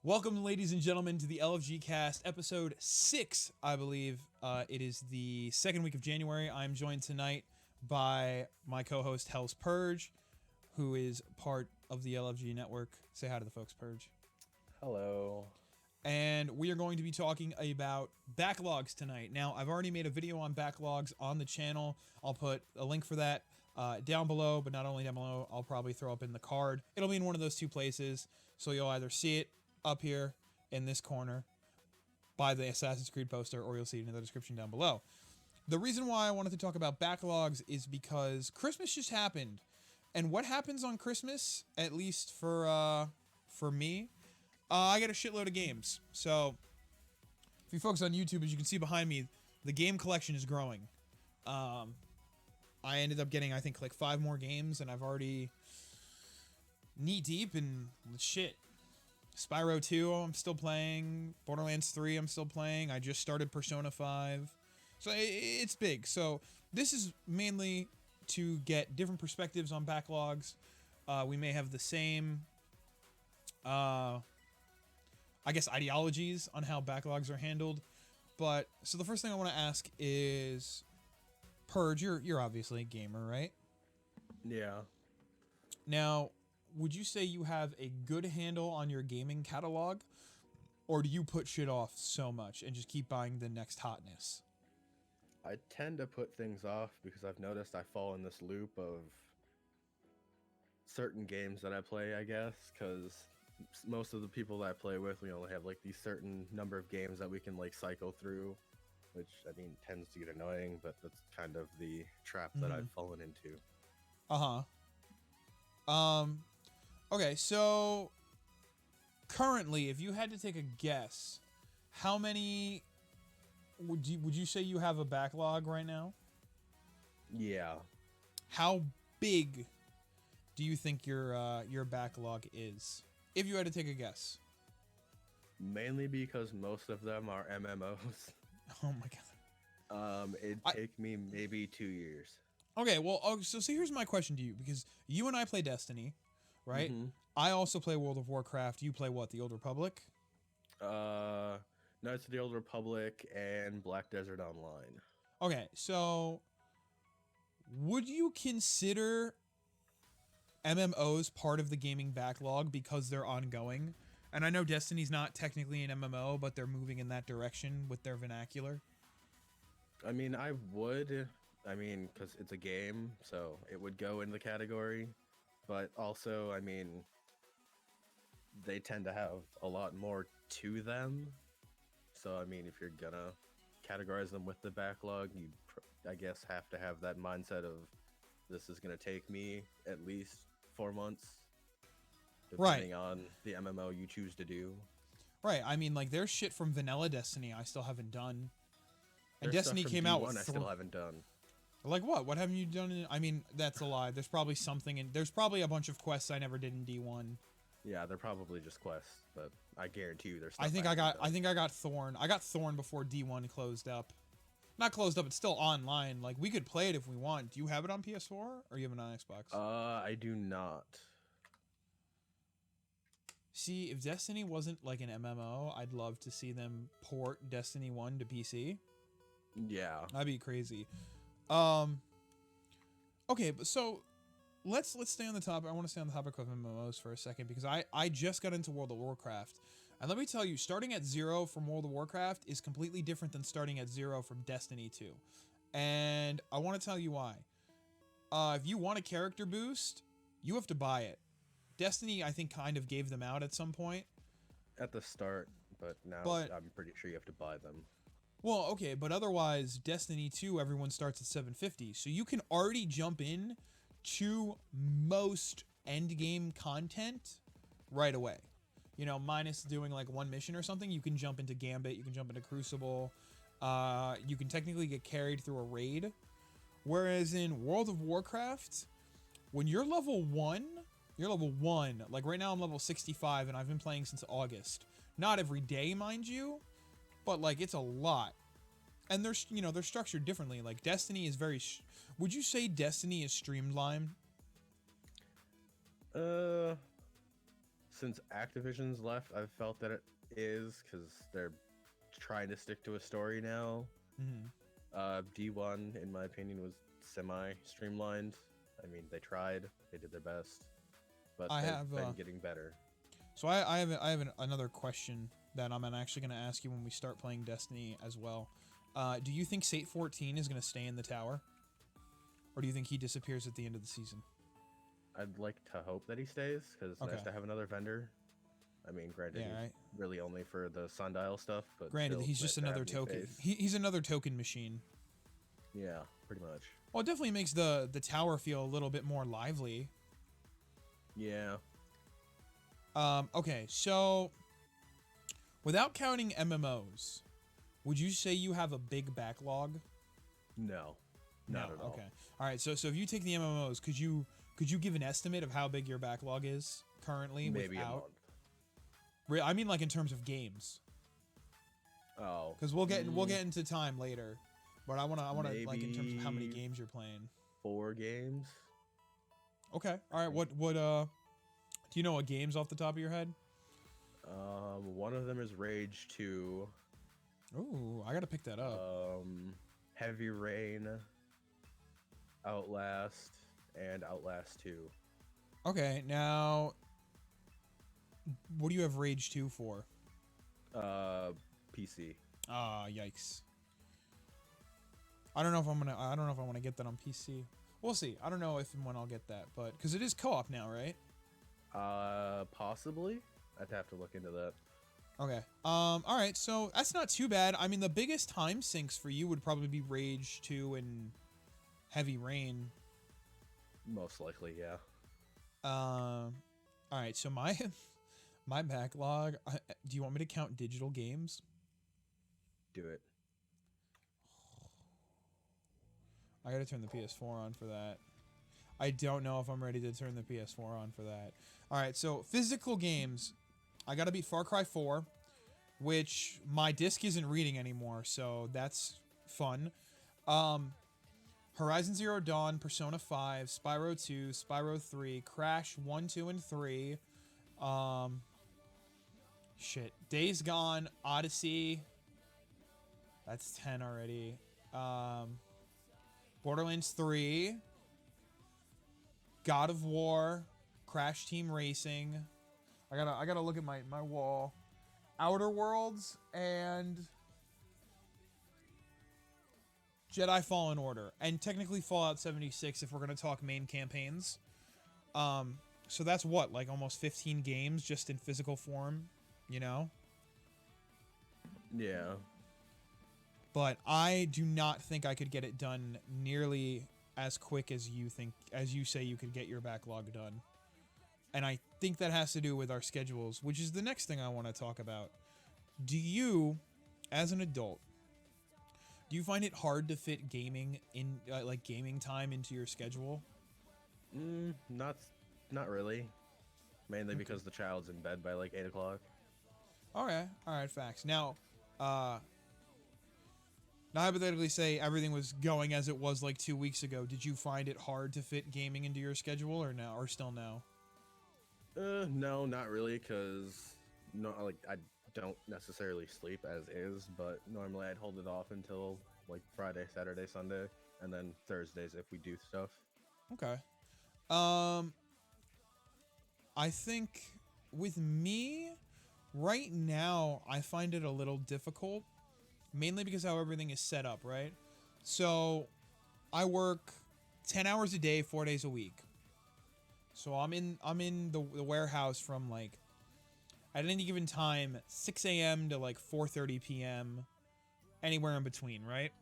Welcome, ladies and gentlemen, to the LFG Cast, episode 6, I believe. It is the second week of January. I'm joined tonight by my co-host, Hell's Purge, who is part of the LFG network. Say hi to the folks, Purge. Hello. And we are going to be talking about backlogs tonight. Now, I've already made a video on backlogs on the channel. I'll put a link for that down below, but not only down below, I'll probably throw up in the card. It'll be in one of those two places, so you'll either see it up here in this corner by the Assassin's Creed poster, or you'll see it in the description down below. The reason why I wanted to talk about backlogs is because Christmas just happened, and what happens on Christmas, at least for me, I get a shitload of games. So, if you folks on YouTube, as you can see behind me, the game collection is growing. I ended up getting, I think, like 5 more games, and I've already knee deep in shit. Spyro 2, I'm still playing. Borderlands 3, I'm still playing. I just started Persona 5. So it's big. So this is mainly to get different perspectives on backlogs. We may have the same, I guess, ideologies on how backlogs are handled. But so the first thing I want to ask is, Purge, you're obviously a gamer, right? Yeah. Now, would you say you have a good handle on your gaming catalog, or do you put shit off so much and just keep buying the next hotness? I tend to put things off because I've noticed I fall in this loop of certain games that I play, I guess, because most of the people that I play with, we only have like these certain number of games that we can like cycle through, which I mean tends to get annoying, but that's kind of the trap that I've fallen into. Okay, so currently, if you had to take a guess, how many would you say you have a backlog right now? Yeah. How big do you think your backlog is? If you had to take a guess. Mainly because most of them are MMOs. Oh my god. It'd take me maybe 2 years. Okay, well, so here's my question to you, because you and I play Destiny, right? Mm-hmm. I also play World of Warcraft. You play what, the Old Republic? Knights of the Old Republic and Black Desert Online. Okay, so would you consider MMOs part of the gaming backlog because they're ongoing? And I know Destiny's not technically an MMO, but they're moving in that direction with their vernacular. I mean, I would. I mean, because it's a game, so it would go in the category. But also, I mean, they tend to have a lot more to them. So, I mean, if you're gonna categorize them with the backlog, you, I guess, have to have that mindset of this is gonna take me at least 4 months, depending on the MMO you choose to do. Right. I mean, like, there's shit from Vanilla Destiny I still haven't done. And There's Destiny stuff from came out with I still haven't done. Like what? What haven't you done? I mean, that's a lie. There's probably something in. There's probably a bunch of quests I never did in D1. Yeah, they're probably just quests, but I guarantee you there's stuff I think I got. done. I think I got Thorn. I got Thorn before D1 closed up. Not closed up. It's still online. Like, we could play it if we want. Do you have it on PS4 or you have it on Xbox? I do not. See, if Destiny wasn't like an MMO, I'd love to see them port Destiny 1 to PC. Yeah. That'd be crazy. Okay, but so let's stay on the topic. I want to stay on the topic of MMOs for a second, because I just got into World of Warcraft. And let me tell you, starting at 0 from World of Warcraft is completely different than starting at 0 from Destiny 2. And I want to tell you why. If you want a character boost, you have to buy it. Destiny, I think, kind of gave them out at some point. At the start, but now I'm pretty sure you have to buy them. Well, okay, but otherwise, Destiny 2, everyone starts at 750. So you can already jump in to most endgame content right away. You know, minus doing like one mission or something, you can jump into Gambit, you can jump into Crucible. You can technically get carried through a raid. Whereas in World of Warcraft, when you're level 1, like right now I'm level 65 and I've been playing since August. Not every day, mind you, but like it's a lot. And they're, you know, they're structured differently. Like Destiny is very, would you say Destiny is streamlined? since Activision's left, I've felt that it is because they're trying to stick to a story now. Mm-hmm. D1, in my opinion, was semi-streamlined. I mean, they tried, they did their best, but they've been getting better. So I have another question that I'm actually going to ask you when we start playing Destiny as well. Do you think Sate 14 is going to stay in the tower? Or do you think he disappears at the end of the season? I'd like to hope that he stays, because it's nice to have another vendor. I mean, granted, really only for the sundial stuff, but granted, he's just another token. He's another token machine. Yeah, pretty much. Well, it definitely makes the tower feel a little bit more lively. Yeah. Okay, so without counting MMOs, would you say you have a big backlog? No, not at all. Okay. All right. So if you take the MMOs, could you give an estimate of how big your backlog is currently? Maybe a month. I mean, like in terms of games. Oh. Because we'll get into time later, but I wanna like in terms of how many games you're playing. 4 games. Okay. All right. What do you know what games off the top of your head? One of them is Rage 2. Ooh, I gotta pick that up. Heavy Rain, Outlast, and Outlast 2. Okay, now what do you have Rage 2 for? PC. Ah, yikes. I don't know if I want to get that on PC. We'll see. I don't know if and when I'll get that, but because it is co-op now, right? Possibly. I'd have to look into that. Okay. All right. So that's not too bad. I mean, the biggest time sinks for you would probably be Rage 2 and Heavy Rain. Most likely, yeah. All right. So my backlog. Do you want me to count digital games? Do it. I gotta turn the PS4 on for that. I don't know if I'm ready to turn the PS4 on for that. All right, so physical games. I gotta beat Far Cry 4, which my disc isn't reading anymore, so that's fun. Horizon Zero Dawn, Persona 5, Spyro 2, Spyro 3, Crash 1, 2, and 3. Days Gone, Odyssey. That's 10 already. Borderlands 3, God of War, Crash Team Racing. I gotta look at my wall. Outer Worlds and Jedi Fallen Order, and technically Fallout 76 if we're gonna talk main campaigns. So that's what, like almost 15 games just in physical form, you know? Yeah. But I do not think I could get it done nearly as quick as you say you could get your backlog done. And I think that has to do with our schedules, which is the next thing I want to talk about. Do you, as an adult, do you find it hard to fit gaming in like gaming time into your schedule? Not really. Mainly because the child's in bed by like 8 o'clock. All right, facts. Now hypothetically say everything was going as it was like 2 weeks ago. Did you find it hard to fit gaming into your schedule or still no? No, not really, because I don't necessarily sleep as is, but normally I'd hold it off until like Friday, Saturday, Sunday, and then Thursdays if we do stuff. Okay. I think with me right now, I find it a little difficult, mainly because how everything is set up, right? So I work 10 hours a day, 4 days a week. So I'm in the warehouse from like at any given time 6 a.m. to like 4:30 p.m. anywhere in between, right?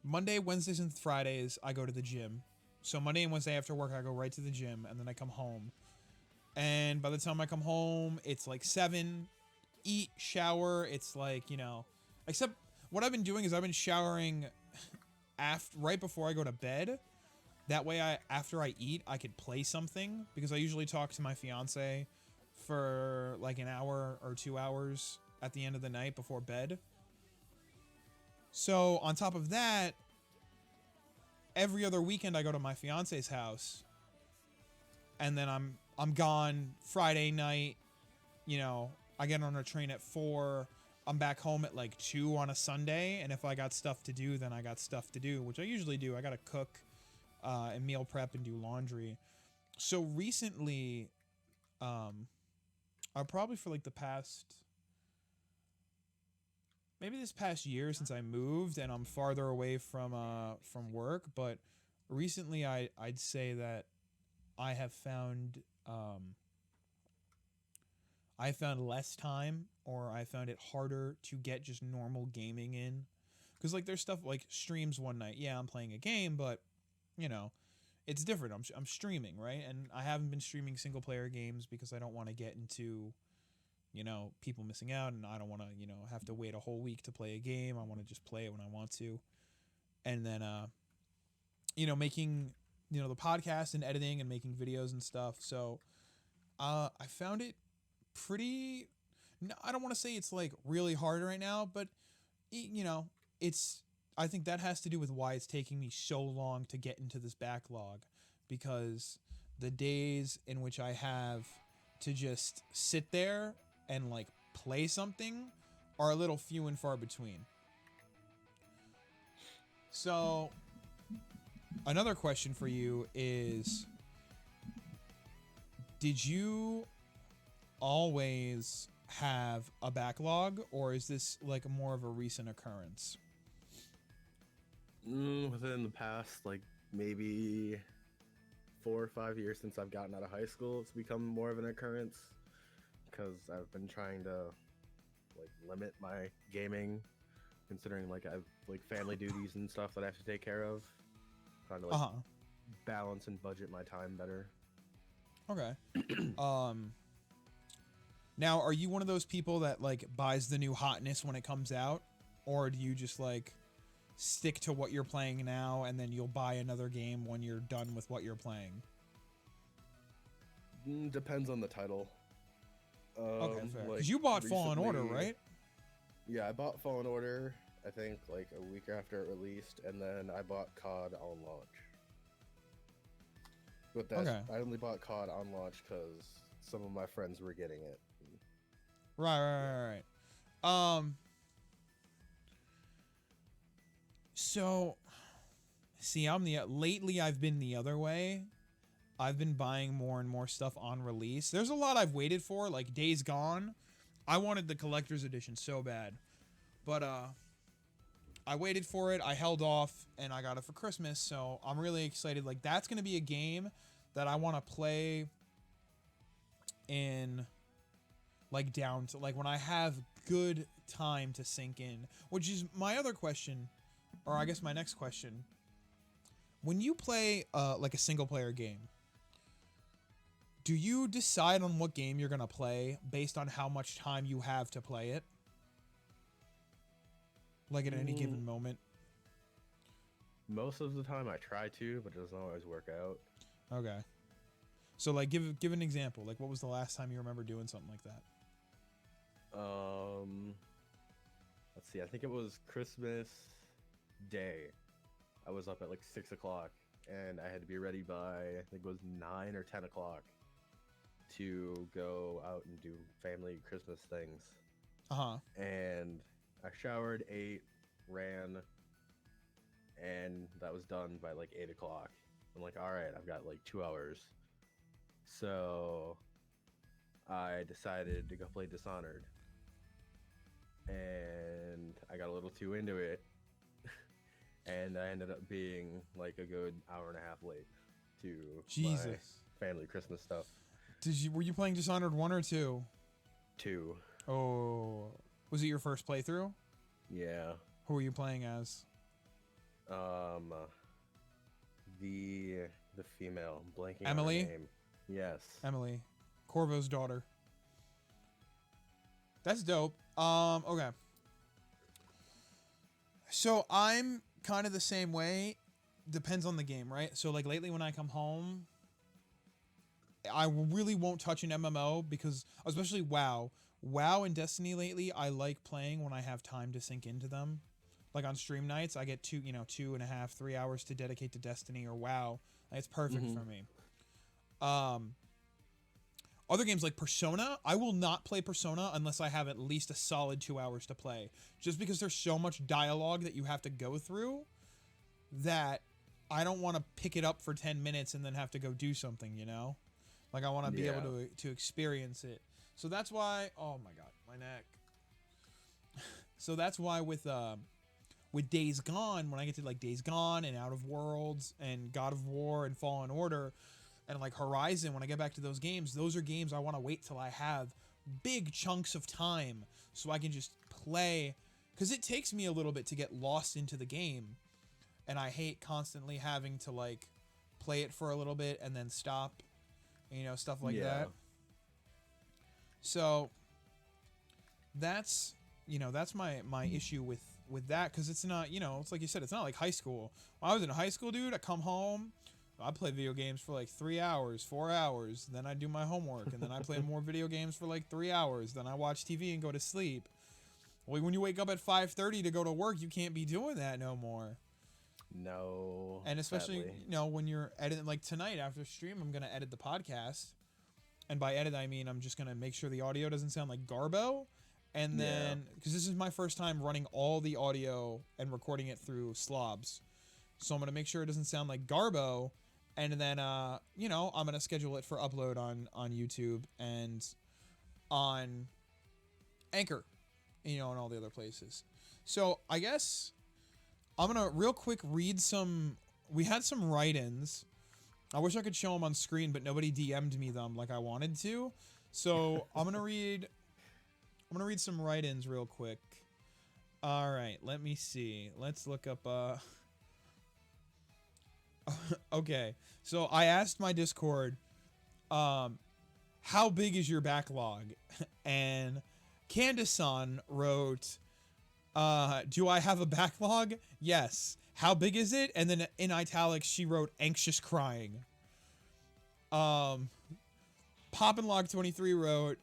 Monday, Wednesdays, and Fridays I go to the gym. So Monday and Wednesday after work I go right to the gym and then I come home. And by the time I come home, it's like 7, eat, shower, it's like, you know, except what I've been doing is I've been showering right before I go to bed. That way, after I eat, I could play something because I usually talk to my fiance for like an hour or 2 hours at the end of the night before bed. So on top of that, every other weekend I go to my fiance's house, and then I'm gone Friday night. You know, I get on a train at 4. I'm back home at like 2 on a Sunday, and if I got stuff to do, then I got stuff to do, which I usually do. I gotta cook and meal prep and do laundry. So recently, I probably for like the past, maybe this past year since I moved and I'm farther away from work, but recently I'd say that I have found I found less time, or I found it harder to get just normal gaming in. Because, like, there's stuff like streams one night. Yeah, I'm playing a game, but, you know, it's different. I'm streaming, right? And I haven't been streaming single player games because I don't want to get into, you know, people missing out. And I don't want to, you know, have to wait a whole week to play a game. I want to just play it when I want to. And then, you know, making, you know, the podcast and editing and making videos and stuff. So I found it pretty, no, I don't want to say it's like really hard right now, but you know, it's, I think that has to do with why it's taking me so long to get into this backlog, because the days in which I have to just sit there and like play something are a little few and far between. So another question for you is, did you always have a backlog, or is this like more of a recent occurrence? Within the past, like maybe 4 or 5 years since I've gotten out of high school, it's become more of an occurrence because I've been trying to like limit my gaming, considering like I've like family duties and stuff that I have to take care of. Trying to like balance and budget my time better. Okay. Now, are you one of those people that like buys the new hotness when it comes out, or do you just like stick to what you're playing now and then you'll buy another game when you're done with what you're playing? Depends on the title. Okay, fair. Because you bought Fallen Order, right? Yeah, I bought Fallen Order, I think, like a week after it released, and then I bought COD on launch. But that's, okay. I only bought COD on launch because some of my friends were getting it. Right. So, see, lately I've been the other way. I've been buying more and more stuff on release. There's a lot I've waited for, like Days Gone. I wanted the collector's edition so bad, but I waited for it. I held off, and I got it for Christmas. So I'm really excited. Like, that's gonna be a game that I want to play in, like, down to like when I have good time to sink in. Which is my other question, or I guess my next question. When you play like a single player game, do you decide on what game you're going to play based on how much time you have to play it? Like at any given moment? Most of the time I try to, but it doesn't always work out. Okay. So like give an example. Like what was the last time you remember doing something like that? Let's see. I think it was Christmas Day. I was up at like 6 o'clock and I had to be ready by, I think it was 9 or 10 o'clock to go out and do family Christmas things. And I showered, ate, ran, and that was done by like 8 o'clock. I'm like, all right, I've got like 2 hours. So I decided to go play Dishonored. And I got a little too into it. And I ended up being like a good hour and a half late to my family Christmas stuff. Were you playing Dishonored 1 or 2? 2. Oh, was it your first playthrough? Yeah. Who were you playing as? The female, blanking Emily? on her name. Yes. Emily, Corvo's daughter. That's dope. Okay. So I'm kind of the same way. Depends on the game, right? So like lately when I come home, I really won't touch an MMO because, especially WoW and Destiny lately, I like playing when I have time to sink into them. Like on stream nights, I get 2.5, 3 hours to dedicate to Destiny or WoW. It's perfect for me. Other games like Persona, I will not play Persona unless I have at least a solid 2 hours to play. Just because there's so much dialogue that you have to go through that I don't want to pick it up for 10 minutes and then have to go do something, you know? Like, I want to be able to experience it. So that's why... Oh, my God. My neck. So that's why with Days Gone, when I get to, like, Days Gone and Out of Worlds and God of War and Fallen Order... And like Horizon, when I get back to those are games I want to wait till I have big chunks of time so I can just play. Because it takes me a little bit to get lost into the game. And I hate constantly having to like play it for a little bit and then stop. You know, stuff like that. So that's, you know, that's my issue with that. Because it's not, you know, it's like you said, it's not like high school. When I was in high school, dude, I come home. I play video games for like 3 hours, 4 hours. Then I do my homework, and then I play more video games for like 3 hours. Then I watch TV and go to sleep. Well, when you wake up at 5:30 to go to work, you can't be doing that no more. No. And especially, sadly. you know, when you're editing, like tonight after stream, I'm gonna edit the podcast, and by edit I mean I'm just gonna make sure the audio doesn't sound like Garbo, and then because this is my first time running all the audio and recording it through Slobs, so I'm gonna make sure it doesn't sound like Garbo. And then, you know, I'm going to schedule it for upload on YouTube and on Anchor, you know, and all the other places. So I guess I'm going to real quick read some... We had some write-ins. I wish I could show them on screen, but nobody DM'd me them like I wanted to. So I'm going to read some write-ins real quick. All right, let me see. Let's look up... Okay, so I asked my Discord, how big is your backlog? And Candace-san wrote, do I have a backlog? Yes. How big is it? And then in italics, she wrote anxious crying. Poppinlog23 wrote,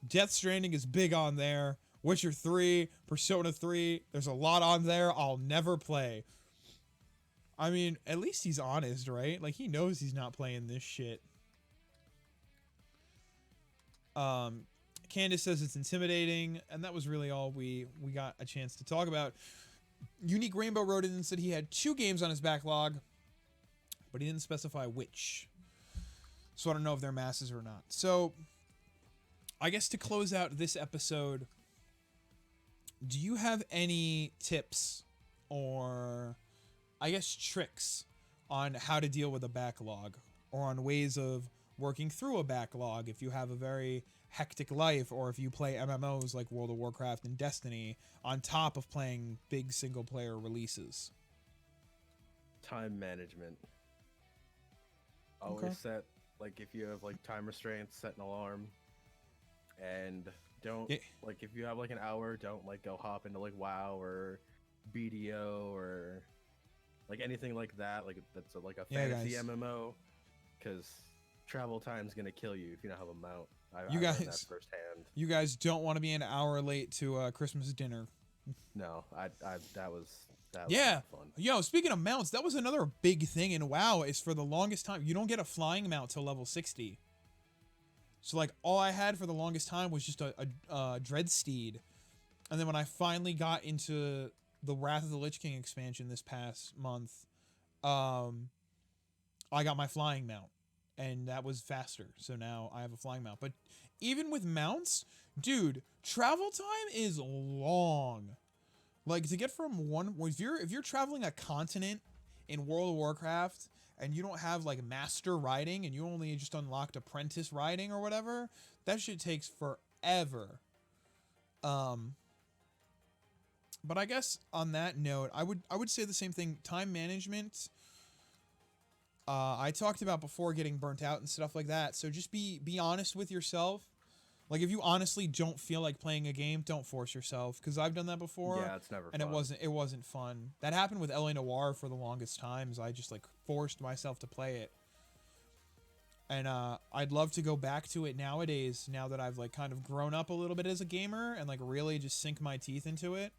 Death Stranding is big on there. Witcher 3, Persona 3, there's a lot on there I'll never play. I mean, at least he's honest, right? Like, he knows he's not playing this shit. Candace says it's intimidating, and that was really all we got a chance to talk about. Unique Rainbow wrote in and said he had 2 games on his backlog, but he didn't specify which. So I don't know if they're masses or not. So, I guess to close out this episode, do you have any tips or... I guess tricks on how to deal with a backlog or on ways of working through a backlog if you have a very hectic life or if you play MMOs like World of Warcraft and Destiny on top of playing big single player releases? Time management. Always set, like if you have like time restraints, set an alarm. And don't, like if you have like an hour, don't like go hop into like WoW or BDO or... like anything like that, like that's like a fantasy MMO, because travel time's gonna kill you if you don't have a mount. I learned that firsthand. You guys don't want to be an hour late to Christmas dinner. No, that was fun. Yo, speaking of mounts, that was another big thing in WoW. Is for the longest time you don't get a flying mount till level 60. So like all I had for the longest time was just a Dread Steed, and then when I finally got into the Wrath of the Lich King expansion this past month, I got my flying mount, and that was faster. So now I have a flying mount. But even with mounts, dude, travel time is long. Like to get from one, if you're traveling a continent in World of Warcraft and you don't have like master riding and you only just unlocked apprentice riding or whatever, that shit takes forever. But I guess on that note, I would say the same thing. Time management. I talked about before getting burnt out and stuff like that. So just be honest with yourself. Like if you honestly don't feel like playing a game, don't force yourself. Because I've done that before. Yeah, it's never fun. And it wasn't fun. That happened with LA Noire for the longest times. I just like forced myself to play it. And I'd love to go back to it nowadays. Now that I've like kind of grown up a little bit as a gamer and like really just sink my teeth into it.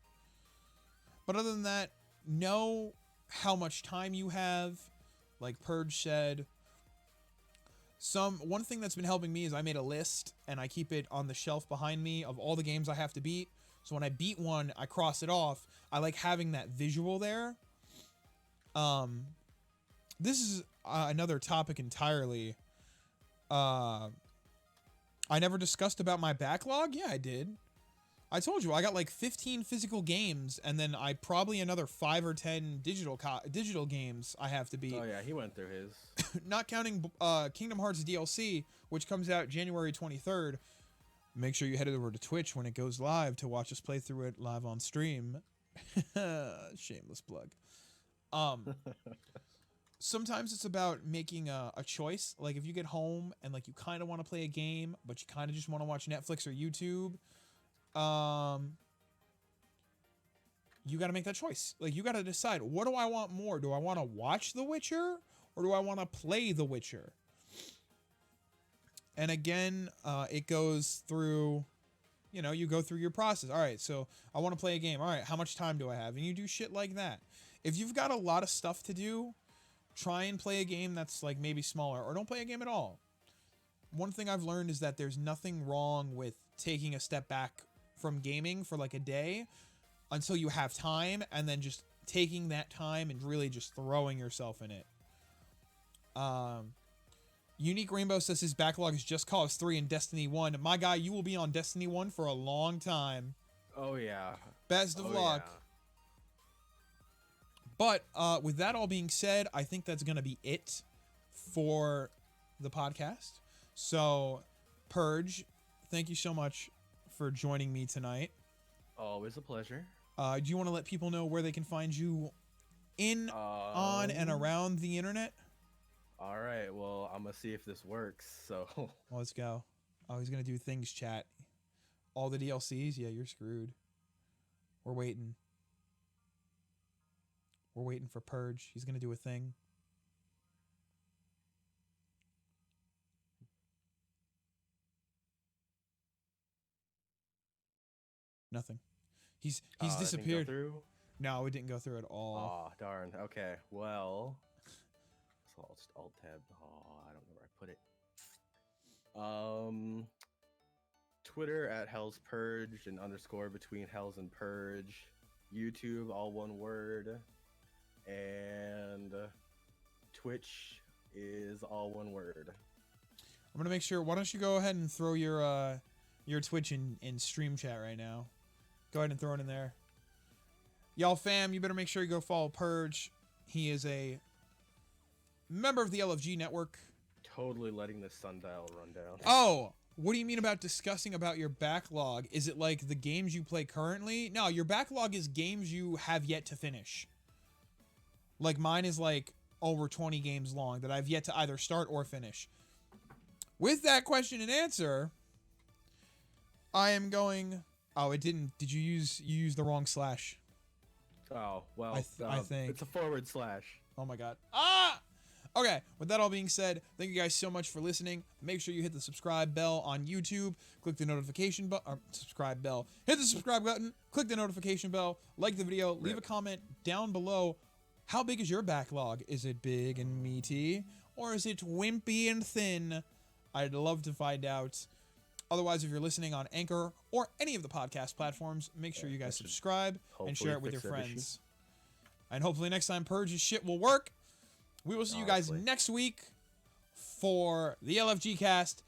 But other than that, know how much time you have. Like Purge said, One thing that's been helping me is I made a list and I keep it on the shelf behind me of all the games I have to beat. So when I beat one, I cross it off. I like having that visual there. This is another topic entirely. I never discussed about my backlog. Yeah, I did. I told you I got like 15 physical games, and then I probably another 5 or 10 digital games I have to beat. Oh yeah, he went through his. Not counting Kingdom Hearts DLC, which comes out January 23rd. Make sure you head over to Twitch when it goes live to watch us play through it live on stream. Shameless plug. Sometimes it's about making a choice. Like if you get home and like you kind of want to play a game, but you kind of just want to watch Netflix or YouTube. You got to make that choice. Like you got to decide, what do I want more? Do I want to watch The Witcher or do I want to play The Witcher? And again, it goes through, you go through your process. All right, so I want to play a game. All right, how much time do I have? And you do shit like that. If you've got a lot of stuff to do, try and play a game that's like maybe smaller, or don't play a game at all. One thing I've learned is that there's nothing wrong with taking a step back from gaming for like a day until you have time, and then just taking that time and really just throwing yourself in it. Unique Rainbow says his backlog is Just Cause 3 and Destiny 1. My guy, you will be on Destiny 1 for a long time. Oh yeah. Best of luck. Yeah. But with that all being said, I think that's going to be it for the podcast. So, Purge, thank you so much for joining me tonight. Always a pleasure. Do you want to let people know where they can find you on and around the internet? All right. Well, I'm going to see if this works. So Well, let's go. Oh, he's going to do things, chat. All the DLCs? Yeah, you're screwed. We're waiting. We're waiting for Purge. He's going to do a thing. Nothing. He's disappeared. Didn't go through? No, it didn't go through at all. Oh, darn. Okay. Well, so I'll just alt tab. Oh, I don't know where I put it. Twitter at Hell's Purge and _ between Hells and Purge. YouTube, all one word. And Twitch is all one word. I'm gonna make sure. Why don't you go ahead and throw your Twitch in stream chat right now? Go ahead and throw it in there. Y'all fam, you better make sure you go follow Purge. He is a member of the LFG network. Totally letting the sundial run down. Oh, what do you mean about discussing about your backlog? Is it like the games you play currently? No, your backlog is games you have yet to finish. Like mine is like over 20 games long that I've yet to either start or finish. With that question and answer, I am going... Oh, it didn't... Did you use the wrong slash? Oh, well, I think... It's a /. Oh my god. Ah! Okay, with that all being said, thank you guys so much for listening. Make sure you hit the subscribe bell on YouTube. Click the notification button. Subscribe bell. Hit the subscribe button. Click the notification bell. Like the video. Leave a comment down below. How big is your backlog? Is it big and meaty? Or is it wimpy and thin? I'd love to find out. Otherwise, if you're listening on Anchor or any of the podcast platforms, make sure you guys subscribe and share it with your friends. And hopefully next time Purge's shit will work. We will see you guys next week for the LFG Cast.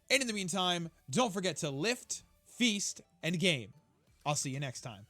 And in the meantime, don't forget to lift, feast, and game. I'll see you next time.